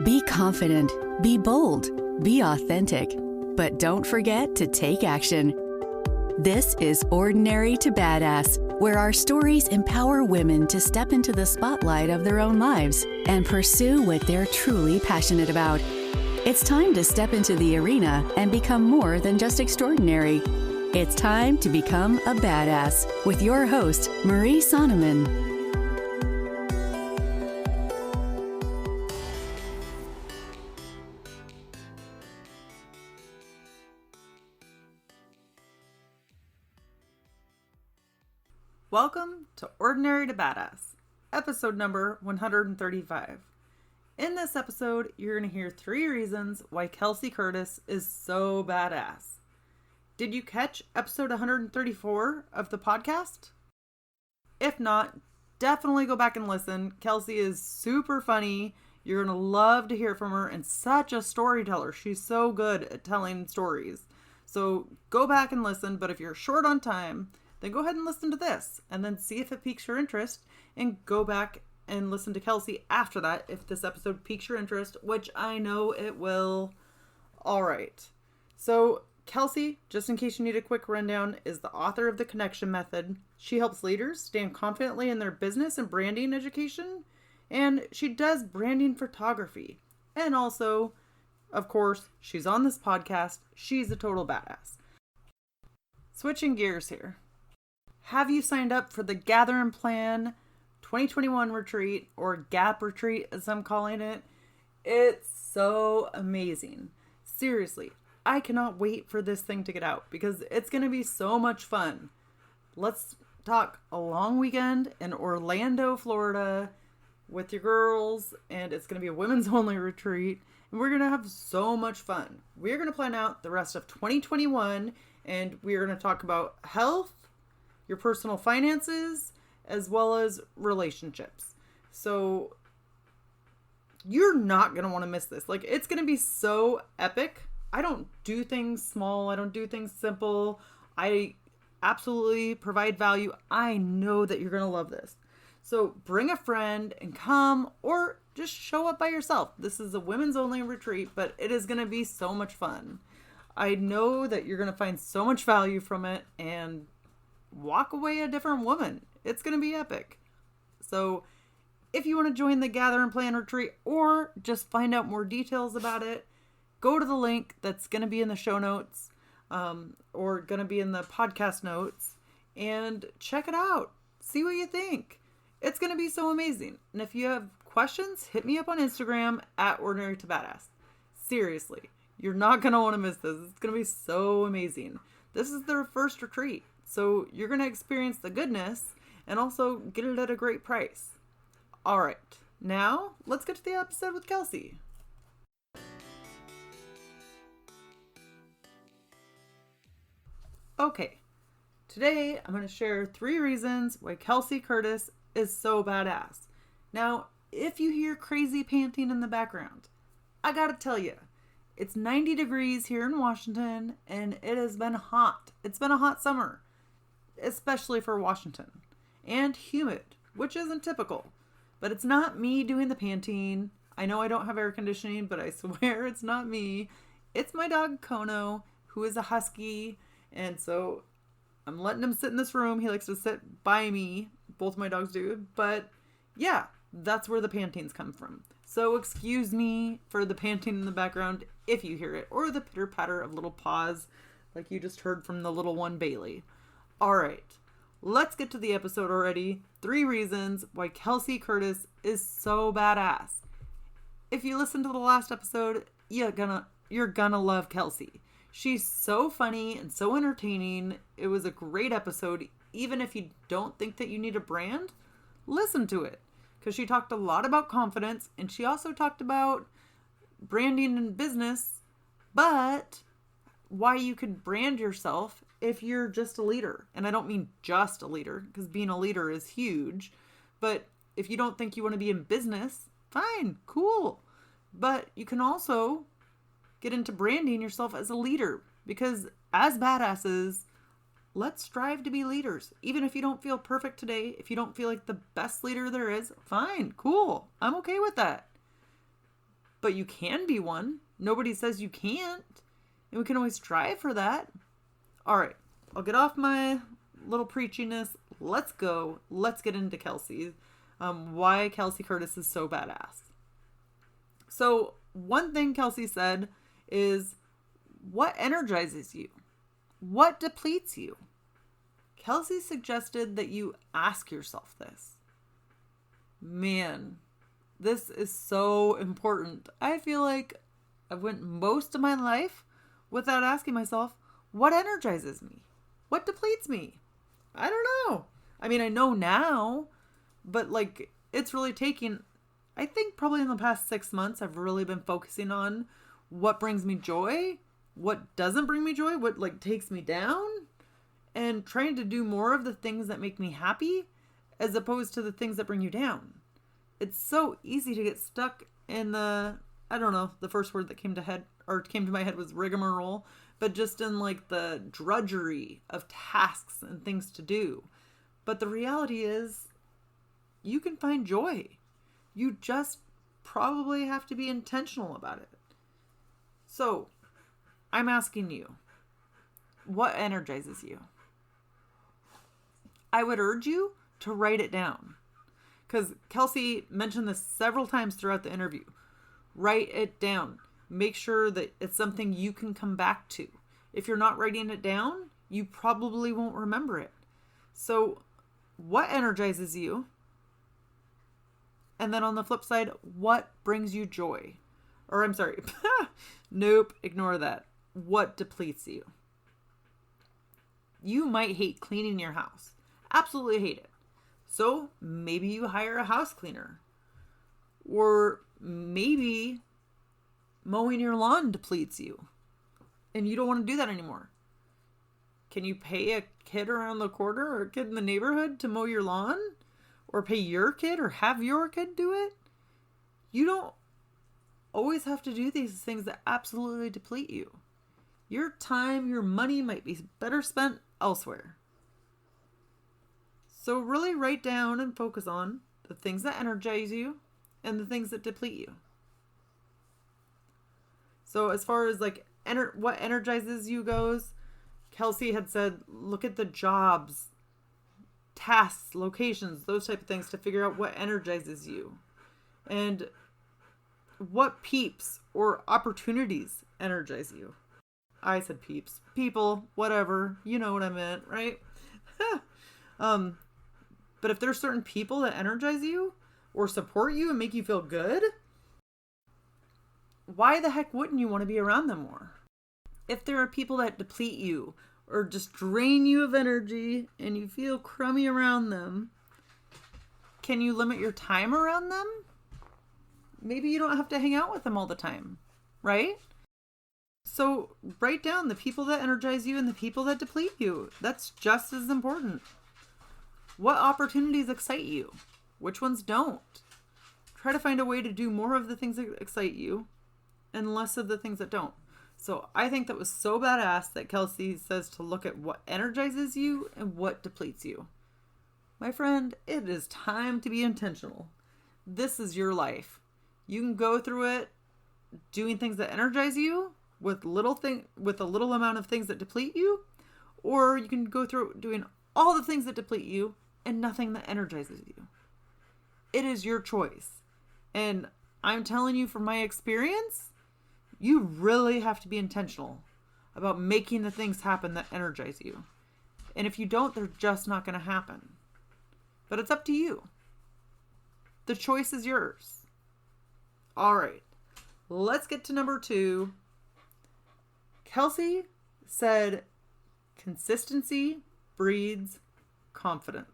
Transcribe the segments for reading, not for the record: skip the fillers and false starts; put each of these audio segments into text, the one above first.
Be confident, be bold, be authentic, but don't forget to take action. This is Ordinary to Badass, where our stories empower women to step into the spotlight of their own lives and pursue what they're truly passionate about. It's time to step into the arena and become more than just extraordinary. It's time to become a badass with your host, Marie Sonneman. Welcome to Ordinary to Badass, episode number 135. In this episode, you're going to hear 3 reasons why Kelsey Kurtis is so badass. Did you catch episode 134 of the podcast? If not, definitely go back and listen. Kelsey is super funny. You're going to love to hear from her and such a storyteller. She's so good at telling stories. So go back and listen, but if you're short on time, then go ahead and listen to this and then see if it piques your interest and go back and listen to Kelsey after that if this episode piques your interest, which I know it will. All right. So Kelsey, just in case you need a quick rundown, is the author of The Connection Method. She helps leaders stand confidently in their business and branding education, and she does branding photography. And also, of course, she's on this podcast. She's a total badass. Switching gears here. Have you signed up for the Gather and Plan 2021 retreat, or GAP retreat as I'm calling it? It's so amazing. Seriously, I cannot wait for this thing to get out because it's going to be so much fun. Let's talk a long weekend in Orlando, Florida with your girls, and it's going to be a women's only retreat, and we're going to have so much fun. We're going to plan out the rest of 2021, and we're going to talk about health, your personal finances, as well as relationships. So you're not going to want to miss this. Like, it's going to be so epic. I don't do things small. I don't do things simple. I absolutely provide value. I know that you're going to love this. So bring a friend and come, or just show up by yourself. This is a women's only retreat, but it is going to be so much fun. I know that you're going to find so much value from it and walk away a different woman. It's going to be epic. So if you want to join the Gather and Plan retreat or just find out more details about it, go to the link that's going to be in the show notes or going to be in the podcast notes and check it out. See what you think. It's going to be so amazing. And if you have questions, hit me up on Instagram at Ordinary to Badass. Seriously, you're not going to want to miss this. It's going to be so amazing. This is their first retreat. So you're going to experience the goodness and also get it at a great price. All right, now let's get to the episode with Kelsey. Okay, today I'm going to share 3 reasons why Kelsey Kurtis is so badass. Now, if you hear crazy panting in the background, I gotta tell you, it's 90 degrees here in Washington and it has been hot. It's been a hot summer, especially for Washington, and humid, which isn't typical. But it's not me doing the panting. I know I don't have air conditioning, but I swear it's not me. It's my dog Kono, who is a husky. And so I'm letting him sit in this room. He likes to sit by me. Both my dogs do. But yeah, that's where the pantings come from. So excuse me for the panting in the background if you hear it. Or the pitter patter of little paws like you just heard from the little one Bailey. All right, let's get to the episode already. 3 reasons why Kelsey Kurtis is so badass. If you listen to the last episode, you're gonna love Kelsey. She's so funny and so entertaining. It was a great episode. Even if you don't think that you need a brand, listen to it. Because she talked a lot about confidence, and she also talked about branding and business, but why you could brand yourself if you're just a leader. And I don't mean just a leader, because being a leader is huge. But if you don't think you want to be in business, fine, cool. But you can also get into branding yourself as a leader, because as badasses, let's strive to be leaders. Even if you don't feel perfect today, if you don't feel like the best leader there is, fine, cool. I'm okay with that. but you can be one. Nobody says you can't. And we can always strive for that. All right, I'll get off my little preachiness. Let's go. Let's get into Kelsey. Why Kelsey Kurtis is so badass. So one thing Kelsey said is, what energizes you? What depletes you? Kelsey suggested that you ask yourself this. Man, this is so important. I feel like I've went most of my life without asking myself, what energizes me? What depletes me? I don't know. I mean, I know now, but like, it's really taking, I think probably in the past 6 months, I've really been focusing on what brings me joy, what doesn't bring me joy, what like takes me down, and trying to do more of the things that make me happy as opposed to the things that bring you down. It's so easy to get stuck in the, I don't know, the first word that came to my head was rigmarole, but just in like the drudgery of tasks and things to do. But the reality is, you can find joy. You just probably have to be intentional about it. So, I'm asking you, what energizes you? I would urge you to write it down, because Kelsey mentioned this several times throughout the interview. Write it down. Make sure that it's something you can come back to. If you're not writing it down, you probably won't remember it. So, what energizes you? And then on the flip side, what brings you joy? Or I'm sorry, nope, ignore that. What depletes you? You might hate cleaning your house. Absolutely hate it. So maybe you hire a house cleaner. Or maybe mowing your lawn depletes you and you don't want to do that anymore. Can you pay a kid around the corner or a kid in the neighborhood to mow your lawn? Or pay your kid or have your kid do it? You don't always have to do these things that absolutely deplete you. Your time, your money might be better spent elsewhere. So really write down and focus on the things that energize you and the things that deplete you. So as far as like what energizes you goes, Kelsey had said, look at the jobs, tasks, locations, those type of things to figure out what energizes you. And what peeps or opportunities energize you. I said peeps. People, whatever. You know what I meant, right? But if there's certain people that energize you or support you and make you feel good, why the heck wouldn't you want to be around them more? If there are people that deplete you or just drain you of energy and you feel crummy around them, can you limit your time around them? Maybe you don't have to hang out with them all the time, right? So write down the people that energize you and the people that deplete you. That's just as important. What opportunities excite you? Which ones don't? Try to find a way to do more of the things that excite you and less of the things that don't. So I think that was so badass that Kelsey says to look at what energizes you and what depletes you. My friend, it is time to be intentional. This is your life. You can go through it doing things that energize you with a little amount of things that deplete you, or you can go through doing all the things that deplete you and nothing that energizes you. It is your choice. And I'm telling you from my experience, you really have to be intentional about making the things happen that energize you. And if you don't, they're just not going to happen. But it's up to you. The choice is yours. All right, let's get to number 2. Kelsey said, consistency breeds confidence.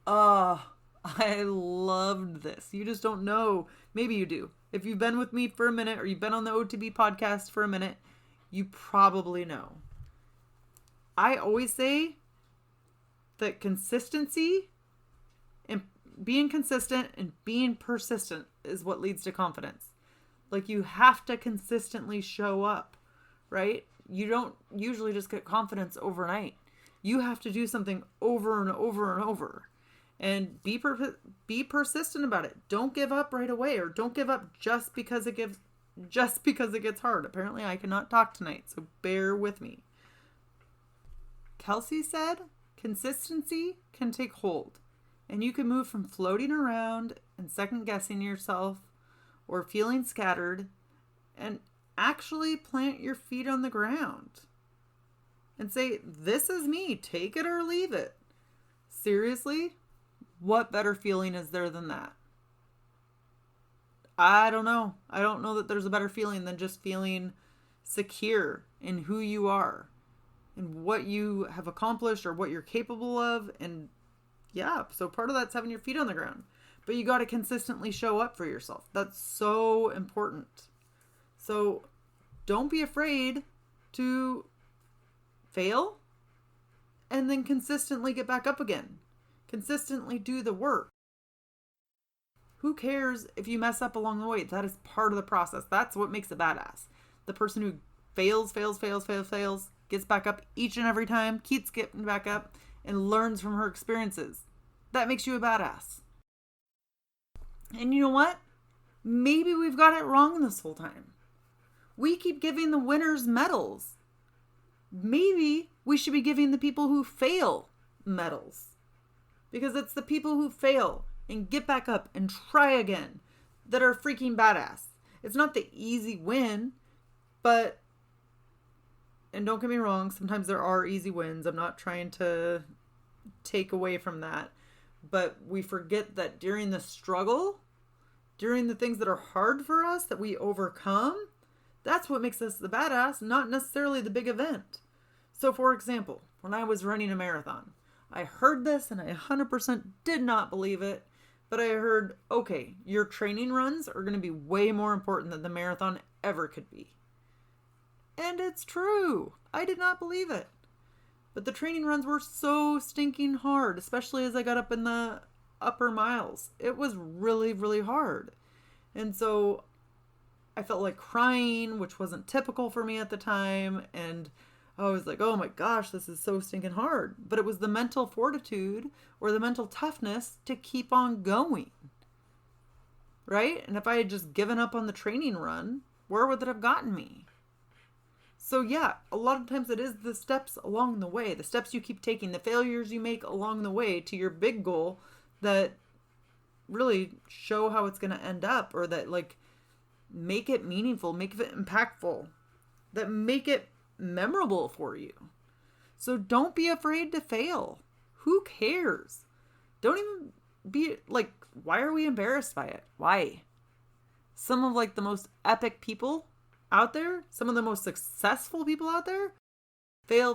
I loved this. You just don't know. Maybe you do. If you've been with me for a minute or you've been on the OTB podcast for a minute, you probably know. I always say that consistency and being consistent and being persistent is what leads to confidence. Like, you have to consistently show up, right? You don't usually just get confidence overnight. You have to do something over and over and over. And be persistent about it. Don't give up right away, or don't give up just because it gets hard. Apparently I cannot talk tonight, so bear with me. Kelsey said consistency can take hold, and you can move from floating around and second guessing yourself or feeling scattered and actually plant your feet on the ground and say, this is me, take it or leave it. Seriously, what better feeling is there than that? I don't know. I don't know that there's a better feeling than just feeling secure in who you are and what you have accomplished or what you're capable of. And yeah, so part of that's having your feet on the ground. But you got to consistently show up for yourself. That's so important. So don't be afraid to fail and then consistently get back up again. Consistently do the work. Who cares if you mess up along the way? That is part of the process. That's what makes a badass. The person who fails, gets back up each and every time, keeps getting back up, and learns from her experiences. That makes you a badass. And you know what? Maybe we've got it wrong this whole time. We keep giving the winners medals. Maybe we should be giving the people who fail medals. Because it's the people who fail and get back up and try again that are freaking badass. It's not the easy win, but, and don't get me wrong, sometimes there are easy wins. I'm not trying to take away from that. But we forget that during the struggle, during the things that are hard for us that we overcome, that's what makes us the badass, not necessarily the big event. So for example, when I was running a marathon, I heard this and I 100% did not believe it, but I heard, okay, your training runs are going to be way more important than the marathon ever could be. And it's true. I did not believe it. But the training runs were so stinking hard, especially as I got up in the upper miles. It was really, really hard. And so I felt like crying, which wasn't typical for me at the time. And I was like, oh my gosh, this is so stinking hard. But it was the mental fortitude or the mental toughness to keep on going. Right? And if I had just given up on the training run, where would that have gotten me? So yeah, a lot of times it is the steps along the way, the steps you keep taking, the failures you make along the way to your big goal that really show how it's going to end up, or that like make it meaningful, make it impactful, that make it memorable for you. So don't be afraid to fail. Who cares? Don't even be like, why are we embarrassed by it? Why? Some of like the most epic people out there, some of the most successful people out there, fail.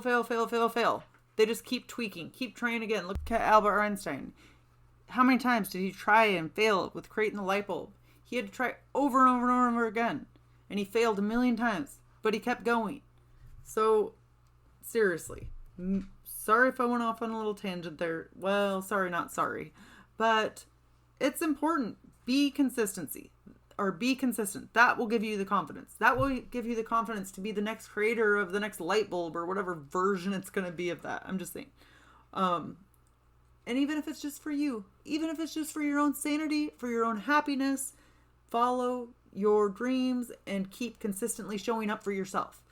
They just keep tweaking, keep trying again. Look at Albert Einstein. How many times did he try and fail with creating the light bulb? He had to try over and over and over again. And he failed a million times, but he kept going. So, seriously, sorry if I went off on a little tangent there. Well, sorry, not sorry. But it's important. Be consistent. That will give you the confidence. That will give you the confidence to be the next creator of the next light bulb or whatever version it's going to be of that. I'm just saying. And even if it's just for you, even if it's just for your own sanity, for your own happiness, follow your dreams and keep consistently showing up for yourself.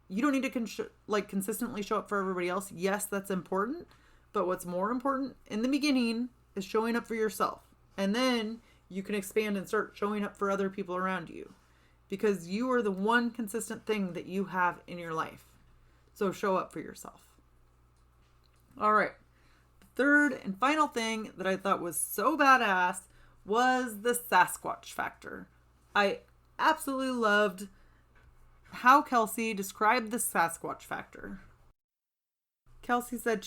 You don't need to consistently show up for everybody else. Yes, that's important. But what's more important in the beginning is showing up for yourself. And then you can expand and start showing up for other people around you, because you are the one consistent thing that you have in your life. So show up for yourself. All right. The third and final thing that I thought was so badass was the Sasquatch factor. I absolutely loved how Kelsey described the Sasquatch factor. Kelsey said